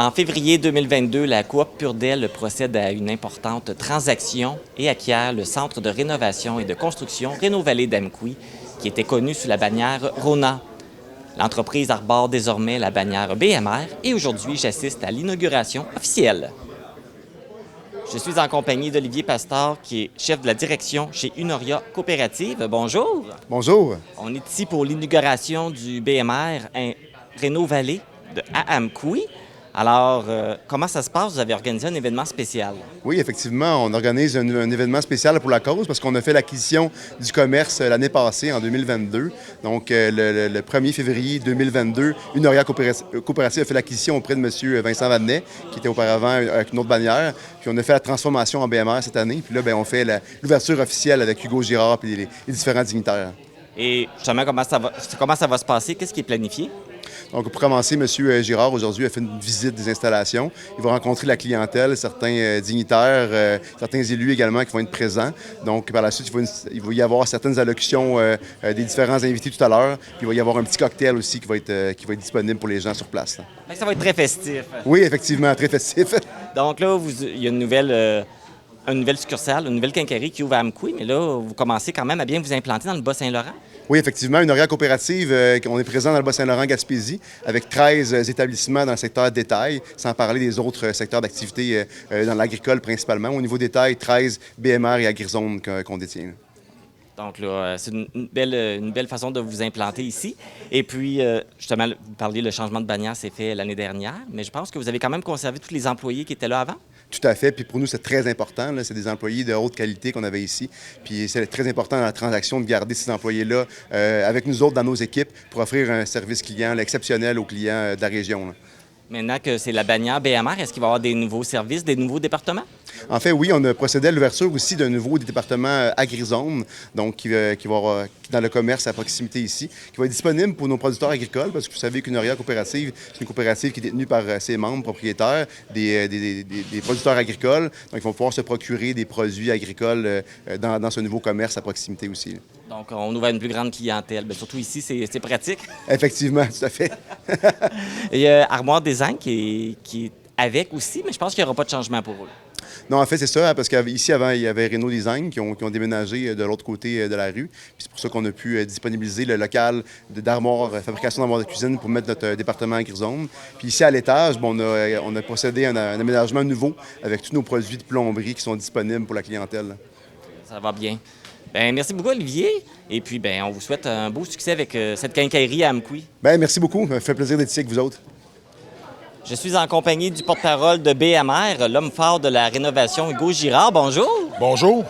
En février 2022, la coop Purdel procède à une importante transaction et acquiert le centre de rénovation et de construction Rénov-Vallée d'Amqui, qui était connu sous la bannière RONA. L'entreprise arbore désormais la bannière BMR et aujourd'hui, j'assiste à l'inauguration officielle. Je suis en compagnie d'Olivier Pastor, qui est chef de la direction chez Unoria Coopérative. Bonjour. Bonjour. On est ici pour l'inauguration du BMR Rénov-Vallée à Amqui. Alors, comment ça se passe? Vous avez organisé un événement spécial. Oui, effectivement, on organise un événement spécial pour la cause parce qu'on a fait l'acquisition du commerce l'année passée, en 2022. Donc, le 1er février 2022, Unoria Coopérative a fait l'acquisition auprès de M. Vincent Vadnet, qui était auparavant avec une autre bannière. Puis, on a fait la transformation en BMR cette année. Puis là, on fait l'ouverture officielle avec Hugo Girard et les différents dignitaires. Et justement, comment ça va se passer? Qu'est-ce qui est planifié? Donc, pour commencer, M. Girard, aujourd'hui, a fait une visite des installations. Il va rencontrer la clientèle, certains dignitaires, certains élus également qui vont être présents. Donc, par la suite, il va y avoir certaines allocutions des différents invités tout à l'heure. Puis, il va y avoir un petit cocktail aussi qui va être disponible pour les gens sur place. Ça va être très festif. Oui, effectivement, très festif. Donc là, il y a une nouvelle succursale, une nouvelle quincaillerie qui ouvre à Amqui, mais là, vous commencez quand même à bien vous implanter dans le Bas-Saint-Laurent. Oui, effectivement, Unoria Coopérative, on est présent dans le Bas-Saint-Laurent-Gaspésie avec 13 établissements dans le secteur détail, sans parler des autres secteurs d'activité dans l'agricole principalement. Au niveau détail, 13 BMR et AgriZone qu'on détient. Donc là, c'est une belle façon de vous implanter ici. Et puis, justement, vous parliez, le changement de bannière s'est fait l'année dernière, mais je pense que vous avez quand même conservé tous les employés qui étaient là avant. Tout à fait. Puis pour nous, c'est très important. C'est des employés de haute qualité qu'on avait ici. Puis c'est très important dans la transaction de garder ces employés-là avec nous autres dans nos équipes pour offrir un service client exceptionnel aux clients de la région. Là. Maintenant que c'est la bannière BMR, est-ce qu'il va y avoir des nouveaux services, des nouveaux départements? En fait, oui, on a procédé à l'ouverture aussi d'un nouveau département AgriZone, donc qui va avoir dans le commerce à proximité ici, qui va être disponible pour nos producteurs agricoles, parce que vous savez qu'Unoria Coopérative, c'est une coopérative qui est détenue par ses membres propriétaires, des producteurs agricoles. Donc, ils vont pouvoir se procurer des produits agricoles dans ce nouveau commerce à proximité aussi. Donc, on ouvre une plus grande clientèle. Bien, surtout ici, c'est pratique. Effectivement, tout à fait. Il y a Armoire Design qui est avec aussi, mais je pense qu'il n'y aura pas de changement pour eux. Non, en fait, c'est ça, parce qu'ici, avant, il y avait Renault Design qui ont déménagé de l'autre côté de la rue. Puis c'est pour ça qu'on a pu disponibiliser le local d'armoire, fabrication d'armoires de cuisine pour mettre notre département AgriZone. Puis ici, à l'étage, on a procédé à un aménagement nouveau avec tous nos produits de plomberie qui sont disponibles pour la clientèle. Ça va bien. Bien, merci beaucoup, Olivier. Et puis, bien, on vous souhaite un beau succès avec cette quincaillerie à Amqui. Bien, merci beaucoup. Ça me fait plaisir d'être ici avec vous autres. Je suis en compagnie du porte-parole de BMR, l'homme fort de la rénovation, Hugo Girard. Bonjour. Bonjour.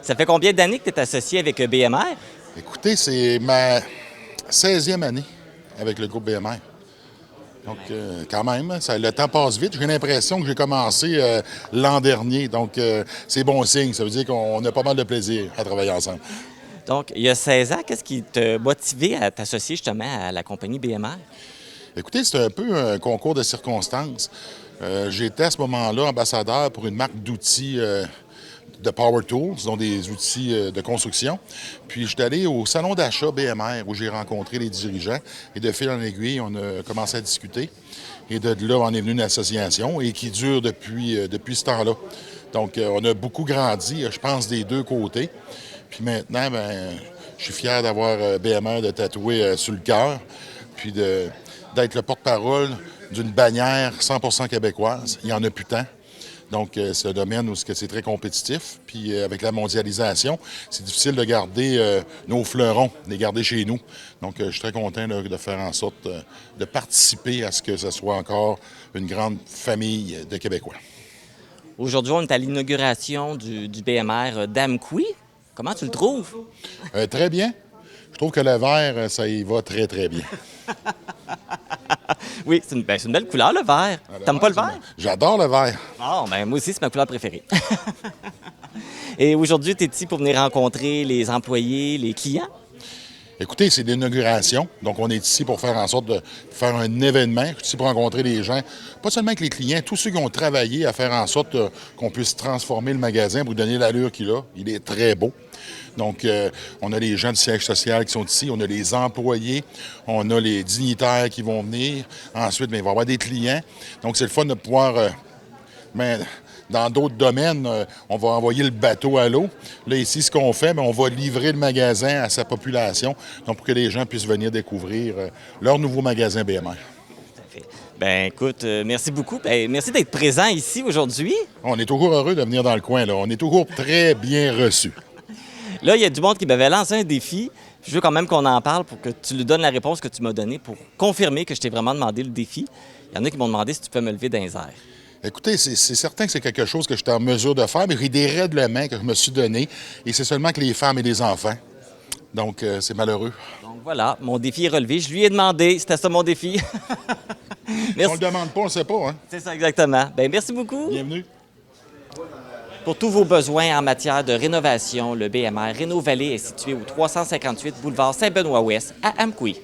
Ça fait combien d'années que tu es associé avec BMR? Écoutez, c'est ma 16e année avec le groupe BMR. Donc, quand même, le temps passe vite. J'ai l'impression que j'ai commencé l'an dernier. Donc, c'est bon signe. Ça veut dire qu'on a pas mal de plaisir à travailler ensemble. Donc, il y a 16 ans, qu'est-ce qui t'a motivé à t'associer justement à la compagnie BMR? Écoutez, c'est un peu un concours de circonstances. J'étais à ce moment-là ambassadeur pour une marque d'outils de Power Tools, dont des outils de construction. Puis, je suis allé au salon d'achat BMR où j'ai rencontré les dirigeants. Et de fil en aiguille, on a commencé à discuter. Et de là, on est venu une association et qui dure depuis ce temps-là. Donc, on a beaucoup grandi, je pense, des deux côtés. Puis maintenant, je suis fier d'avoir BMR de tatouer sur le cœur. Puis d'être le porte-parole d'une bannière 100% québécoise. Il n'y en a plus tant. Donc, c'est un domaine où c'est très compétitif. Puis, avec la mondialisation, c'est difficile de garder nos fleurons, de les garder chez nous. Donc, je suis très content de faire en sorte de participer à ce que ce soit encore une grande famille de Québécois. Aujourd'hui, on est à l'inauguration du BMR d'Amqui. Comment tu le trouves? Très bien. Je trouve que le vert, ça y va très, très bien. Oui, c'est une belle couleur, le vert. T'aimes pas le vert? J'adore le vert. Ah, ben moi aussi, c'est ma couleur préférée. Et aujourd'hui, tu es ici pour venir rencontrer les employés, les clients? Écoutez, c'est l'inauguration. Donc, on est ici pour faire en sorte de faire un événement. Je suis ici pour rencontrer les gens, pas seulement avec les clients, tous ceux qui ont travaillé à faire en sorte qu'on puisse transformer le magasin pour donner l'allure qu'il a. Il est très beau. Donc, on a les gens du siège social qui sont ici, on a les employés, on a les dignitaires qui vont venir. Ensuite, bien, il va y avoir des clients. Donc, c'est le fun de pouvoir... dans d'autres domaines, on va envoyer le bateau à l'eau. Là, ici, ce qu'on fait, bien, on va livrer le magasin à sa population, donc pour que les gens puissent venir découvrir leur nouveau magasin BMR. Ben écoute, merci beaucoup. Ben, merci d'être présent ici aujourd'hui. On est toujours heureux de venir dans le coin, là. On est toujours très bien reçus. Là, il y a du monde qui m'avait lancé un défi. Je veux quand même qu'on en parle pour que tu lui donnes la réponse que tu m'as donnée pour confirmer que je t'ai vraiment demandé le défi. Il y en a qui m'ont demandé si tu peux me lever dans les airs. Écoutez, c'est certain que c'est quelque chose que j'étais en mesure de faire, mais j'ai des règlements que je me suis donnés, et c'est seulement que les femmes et les enfants. Donc, c'est malheureux. Donc voilà, mon défi est relevé. Je lui ai demandé, c'était ça mon défi. Si on le demande pas, on ne sait pas, hein? C'est ça, exactement. Bien, merci beaucoup. Bienvenue. Pour tous vos besoins en matière de rénovation, le BMR Rénov-Vallée est situé au 358 boulevard Saint-Benoît-Ouest à Amqui.